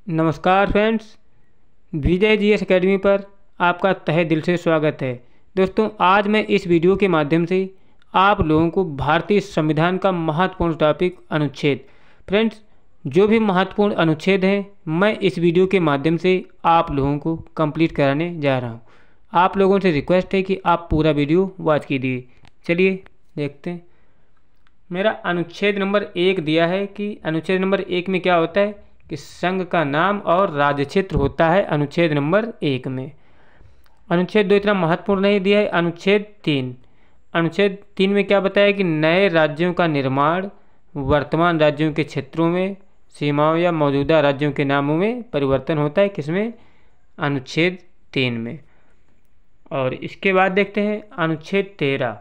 नमस्कार फ्रेंड्स, विजय GS academy पर आपका तहे दिल से स्वागत है। दोस्तों, आज मैं इस वीडियो के माध्यम से आप लोगों को भारतीय संविधान का महत्वपूर्ण टॉपिक अनुच्छेद फ्रेंड्स जो भी महत्वपूर्ण अनुच्छेद हैं मैं इस वीडियो के माध्यम से आप लोगों को कंप्लीट कराने जा रहा हूं। आप लोगों से रिक्वेस्ट है कि आप पूरा वीडियो वॉच कीजिए। चलिए देखते हैं। मेरा अनुच्छेद नंबर 1 दिया है कि अनुच्छेद नंबर 1 में क्या होता है कि संघ का नाम और राज्य क्षेत्र होता है अनुच्छेद नंबर 1 में। अनुच्छेद 2 इतना महत्वपूर्ण नहीं दिया है। अनुच्छेद 3 में क्या बताया कि नए राज्यों का निर्माण वर्तमान राज्यों के क्षेत्रों में सीमाओं या मौजूदा राज्यों के नामों में परिवर्तन होता है। किसमें? अनुच्छेद 3 में। और इसके बाद देखते हैं अनुच्छेद 13।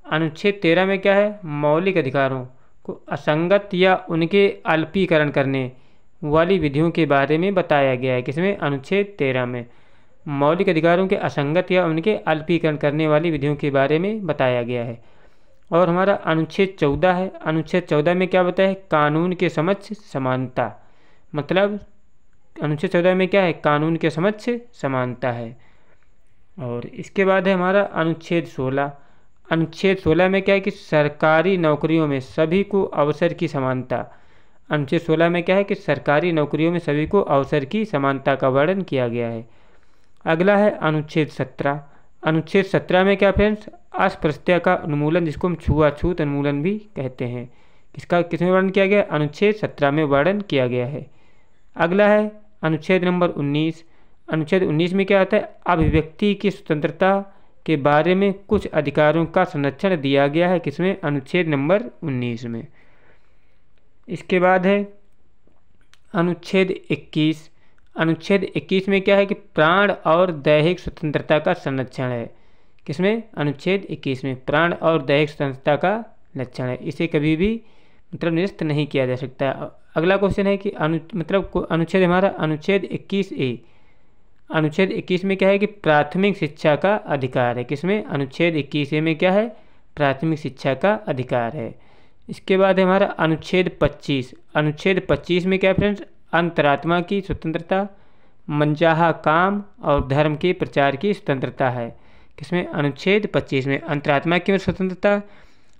अनुच्छेद 13 में क्या है? मौलिक अधिकारों को असंगत या उनके अल्पीकरण करने वाली विधियों के बारे में बताया गया है। किसमें? अनुच्छेद 13 में। मौलिक अधिकारों के असंगत या उनके अल्पीकरण करने वाली विधियों के बारे में बताया गया है। और हमारा अनुच्छेद 14 है। अनुच्छेद 14 में क्या बताया है? कानून के समक्ष समानता। मतलब अनुच्छेद 14 में क्या है? कानून के समक्ष समानता है। और इसके बाद है हमारा अनुच्छेद 16। अनुच्छेद 16 में क्या है कि सरकारी नौकरियों में सभी को अवसर की समानता। अनुच्छेद 16 में क्या है कि सरकारी नौकरियों में सभी को अवसर की समानता का वर्णन किया गया है। अगला है अनुच्छेद 17। अनुच्छेद 17 में क्या फ्रेंड्स? अस्पृश्यता का उन्मूलन, जिसको हम छुआछूत उन्मूलन भी कहते हैं। किसमें वर्णन किया गया? अनुच्छेद 17 में वर्णन किया गया है। अगला है अनुच्छेद नंबर 19। अनुच्छेद 19 में क्या आता है? अभिव्यक्ति की स्वतंत्रता के बारे में कुछ अधिकारों का संरक्षण दिया गया है। किसमें? अनुच्छेद नंबर 19 में। इसके बाद है अनुच्छेद 21। अनुच्छेद 21 में क्या है कि प्राण और दैहिक स्वतंत्रता का संरक्षण है। किसमें? अनुच्छेद 21 में प्राण और दैहिक स्वतंत्रता का लक्षण है। इसे कभी भी निरस्त नहीं किया जा सकता। अगला क्वेश्चन है कि अनुच्छेद हमारा अनुच्छेद 21A। अनुच्छेद 21 में क्या है कि प्राथमिक शिक्षा का अधिकार है। किसमें? अनुच्छेद 21A में क्या है? प्राथमिक शिक्षा का अधिकार है। इसके बाद है हमारा अनुच्छेद 25। अनुच्छेद 25 में क्या है फ्रेंड्स? अंतरात्मा की स्वतंत्रता, मनचाहा काम और धर्म के प्रचार की स्वतंत्रता है। किसमें? अनुच्छेद 25 में अंतरात्मा की स्वतंत्रता,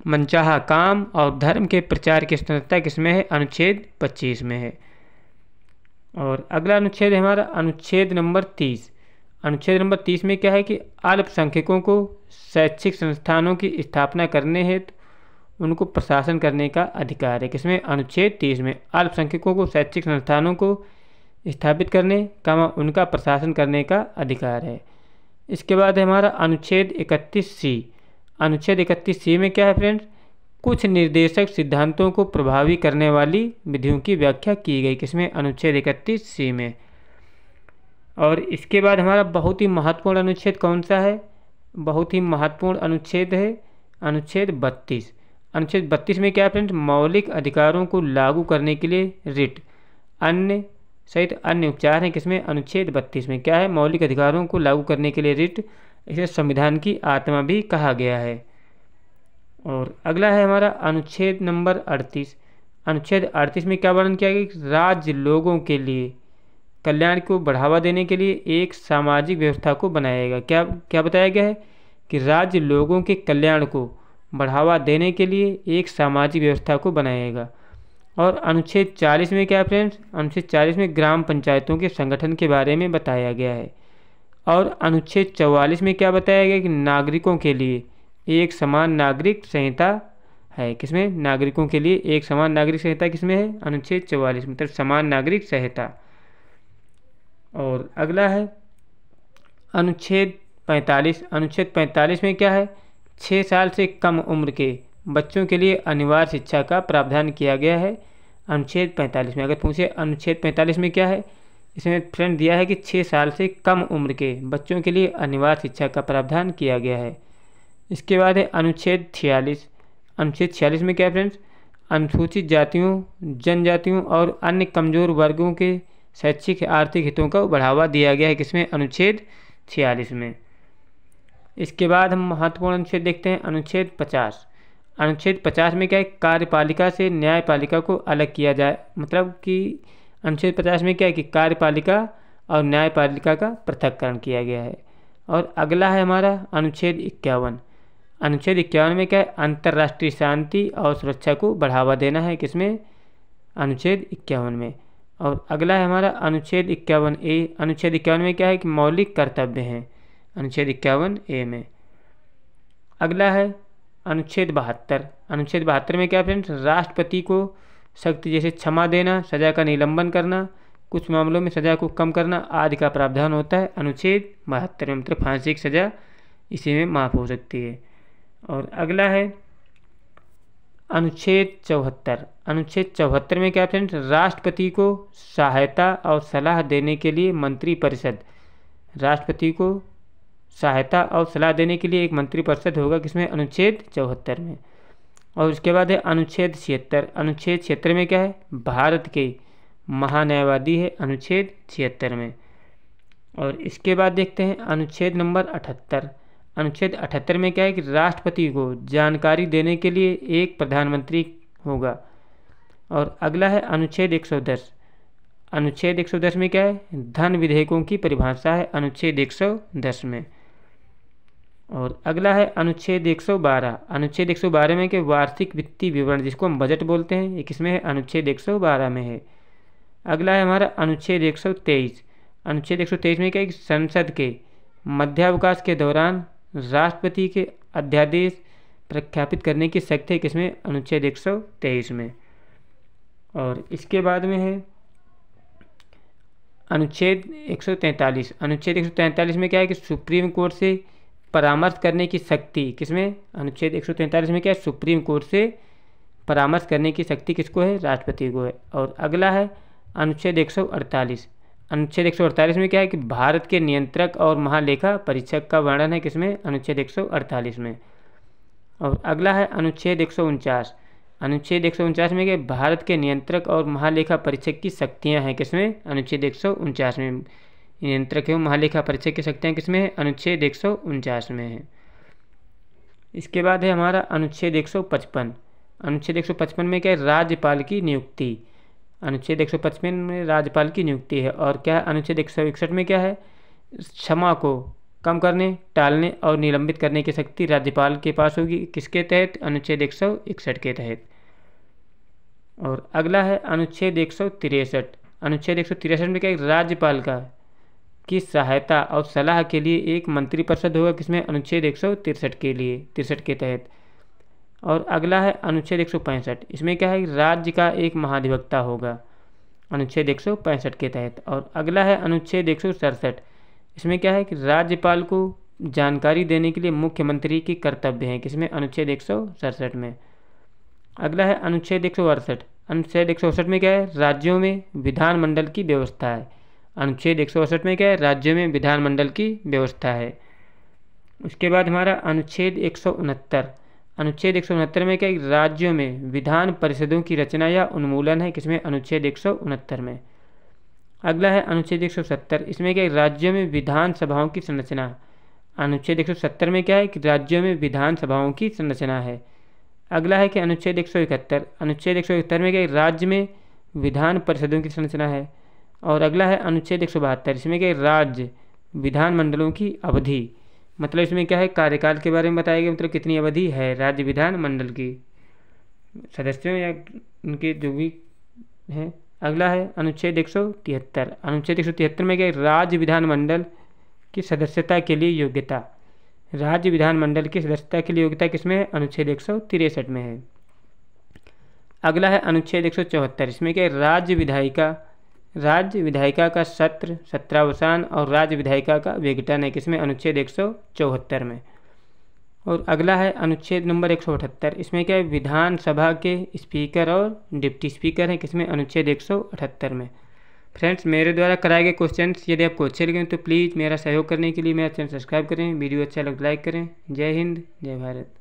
मनचाहा काम और धर्म के प्रचार की स्वतंत्रता किसमें है? अनुच्छेद 25 में है। और अगला अनुच्छेद है हमारा अनुच्छेद नंबर 30। अनुच्छेद नंबर 30 में क्या है कि अल्पसंख्यकों को शैक्षिक संस्थानों की स्थापना करने हेतु उनको प्रशासन करने का अधिकार है। किसमें? अनुच्छेद 30 में अल्पसंख्यकों को शैक्षिक संस्थानों को स्थापित करने का उनका प्रशासन करने का अधिकार है। इसके बाद है हमारा अनुच्छेद 31C। अनुच्छेद 31C में क्या है फ्रेंड्स? कुछ निर्देशक सिद्धांतों को प्रभावी करने वाली विधियों की व्याख्या की गई। किसमें? अनुच्छेद 31C में। और इसके बाद हमारा बहुत ही महत्वपूर्ण अनुच्छेद कौन सा है? बहुत ही महत्वपूर्ण अनुच्छेद है अनुच्छेद 32। अनुच्छेद 32 में क्या है फ्रेंड्स? मौलिक अधिकारों को लागू करने के लिए रिट अन्य सहित अन्य उपचार हैं। किसमें? अनुच्छेद 32 में क्या है? मौलिक अधिकारों को लागू करने के लिए रिट, इसे संविधान की आत्मा भी कहा गया है। और अगला है हमारा अनुच्छेद नंबर 38। अनुच्छेद 38 में क्या वर्णन किया गया कि राज्य लोगों के लिए कल्याण को बढ़ावा देने के लिए एक सामाजिक व्यवस्था को बनाएगा। क्या बताया गया है कि राज्य लोगों के कल्याण को बढ़ावा देने के लिए एक सामाजिक व्यवस्था को बनाएगा। और अनुच्छेद 40 में क्या है फ्रेंड्स? अनुच्छेद 40 में ग्राम पंचायतों के संगठन के बारे में बताया गया है। और अनुच्छेद 44 में क्या बताया गया कि नागरिकों के लिए एक समान नागरिक संहिता है। किसमें? नागरिकों के लिए एक समान नागरिक संहिता किसमें है? अनुच्छेद 44 मतलब समान नागरिक संहिता। और अगला है अनुच्छेद 45। अनुच्छेद 45 में क्या है? 6 साल से कम उम्र के बच्चों के लिए अनिवार्य शिक्षा का प्रावधान किया गया है। अनुच्छेद 45 में अगर पूछे अनुच्छेद 45 में क्या है, इसमें फ्रेंड दिया है कि 6 साल से कम उम्र के बच्चों के लिए अनिवार्य शिक्षा का प्रावधान किया गया है। इसके बाद है अनुच्छेद 46। अनुच्छेद 46 में क्या है फ्रेंड्स? अनुसूचित जातियों, जनजातियों और अन्य कमजोर वर्गों के शैक्षिक आर्थिक हितों को बढ़ावा दिया गया है। किसमें? अनुच्छेद 46 में। इसके बाद हम महत्वपूर्ण अनुच्छेद देखते हैं अनुच्छेद 50। अनुच्छेद 50 में क्या है? कार्यपालिका से न्यायपालिका को अलग किया जाए। मतलब कि अनुच्छेद 50 में क्या है कि कार्यपालिका और न्यायपालिका का पृथक्करण किया गया है। और अगला है हमारा अनुच्छेद 51। अनुच्छेद 51 में क्या है, अंतर्राष्ट्रीय शांति और सुरक्षा को बढ़ावा देना है, किसमें, अनुच्छेद 51 में। और अगला है हमारा अनुच्छेद 51A। अनुच्छेद 51 में क्या है कि मौलिक कर्तव्य हैं, अनुच्छेद 51A में। अगला है अनुच्छेद 72। अनुच्छेद 72 में क्या फ्रेंड्स, राष्ट्रपति को शक्ति जैसे क्षमा देना, सजा का निलंबन करना, कुछ मामलों में सजा को कम करना आदि का प्रावधान होता है अनुच्छेद 72 में, मतलब फांसी की सजा इसी में माफ हो सकती है। और अगला है अनुच्छेद 74। अनुच्छेद 74 में क्या फ्रेंड्स, राष्ट्रपति को सहायता और सलाह देने के लिए मंत्रिपरिषद, राष्ट्रपति को सहायता और सलाह देने के लिए एक मंत्रिपरिषद होगा, किसमें, अनुच्छेद 74 में। और उसके बाद है अनुच्छेद 76। अनुच्छेद 76 में क्या है, भारत के महान्यायवादी है, अनुच्छेद 76 में। और इसके बाद देखते हैं अनुच्छेद नंबर 78। अनुच्छेद 78 में क्या है कि राष्ट्रपति को जानकारी देने के लिए एक प्रधानमंत्री होगा। और अगला है अनुच्छेद 110। अनुच्छेद 110 में क्या है, धन विधेयकों की परिभाषा है, अनुच्छेद 110 में। और अगला है अनुच्छेद 112। अनुच्छेद 112 में के वार्षिक वित्तीय विवरण, जिसको हम बजट बोलते हैं, ये किसमें है, अनुच्छेद 112 में है। अगला है हमारा अनुच्छेद 123। अनुच्छेद 123 में क्या है कि संसद के मध्यावकाश के दौरान राष्ट्रपति के अध्यादेश प्रख्यापित करने की शक्ति है, किसमें, अनुच्छेद 123 में। और इसके बाद में है अनुच्छेद 143। अनुच्छेद 143 में क्या है कि सुप्रीम कोर्ट से परामर्श करने की शक्ति, किसमें, अनुच्छेद 143 में क्या है, सुप्रीम कोर्ट से परामर्श करने की शक्ति किसको है, राष्ट्रपति को है। और अगला है अनुच्छेद 148। अनुच्छेद 148 में क्या है कि भारत के नियंत्रक और महालेखा परीक्षक का वर्णन है, किसमें, अनुच्छेद 148 में। और अगला है अनुच्छेद 149। अनुच्छेद 149 में क्या, भारत के नियंत्रक और महालेखा परीक्षक की शक्तियां हैं, किसमें, अनुच्छेद 149 में। नियंत्रक एवं महालेखा परीक्षक की शक्तियां किसमें है, अनुच्छेद 149 में है। इसके बाद है हमारा अनुच्छेद 155। अनुच्छेद 155 में क्या है, राज्यपाल की नियुक्ति, अनुच्छेद 155 में राज्यपाल की नियुक्ति है। और क्या है, अनुच्छेद 161 में क्या है, क्षमा को कम करने, टालने और निलंबित करने की शक्ति राज्यपाल के पास होगी, किसके तहत, अनुच्छेद 161 के तहत। और अगला है अनुच्छेद 163। अनुच्छेद 163 में क्या है, राज्यपाल की सहायता और सलाह के लिए एक मंत्रिपरिषद होगा, किसमें, अनुच्छेद 163 के लिए, 63 के तहत। और अगला है अनुच्छेद 165। इसमें क्या है, राज्य का एक महाधिवक्ता होगा, अनुच्छेद 165 के तहत। और अगला है अनुच्छेद 167। इसमें क्या है कि राज्यपाल को जानकारी देने के लिए मुख्यमंत्री की कर्तव्य हैं, किसमें, अनुच्छेद 167 में। अगला है अनुच्छेद 168। अनुच्छेद 168 में क्या है, राज्यों में विधानमंडल की व्यवस्था है, अनुच्छेद 168 में क्या है, राज्यों में विधानमंडल की व्यवस्था है। उसके बाद हमारा अनुच्छेद 169। अनुच्छेद 169 में क्या है, राज्यों में विधान परिषदों की रचना या उन्मूलन है, किसमें, अनुच्छेद 169 में। अगला है अनुच्छेद 170। इसमें क्या है, राज्यों में विधान सभाओं की संरचना, अनुच्छेद 170 में क्या है कि राज्यों में विधान सभाओं की संरचना है। अगला है कि अनुच्छेद 171। अनुच्छेद 171 में क्या है, राज्य में विधान परिषदों की संरचना है। और अगला है अनुच्छेद 172। इसमें क्या है, राज्य विधानमंडलों की अवधि, मतलब इसमें क्या है, कार्यकाल के बारे में बताया गया, मतलब कितनी अवधि है राज्य विधानमंडल की, सदस्यों या उनके जो भी हैं। अगला है अनुच्छेद 173। अनुच्छेद 173 में क्या है, राज्य विधानमंडल की सदस्यता के लिए योग्यता, राज्य विधानमंडल की सदस्यता के लिए योग्यता किसमें है, अनुच्छेद 163 में है। अगला है अनुच्छेद 174। इसमें क्या है, राज्य विधायिका का सत्रावसान और राज्य विधायिका का विघटन है, किसमें, अनुच्छेद 174 में। और अगला है अनुच्छेद नंबर 178। इसमें क्या है, विधानसभा के स्पीकर और डिप्टी स्पीकर हैं, किसमें, अनुच्छेद 178 में। फ्रेंड्स, मेरे द्वारा कराए गए क्वेश्चंस यदि आपको अच्छे लगे तो प्लीज़ मेरा सहयोग करने के लिए मेरा चैनल सब्सक्राइब करें, वीडियो अच्छा लगे लाइक करें। जय हिंद, जय भारत।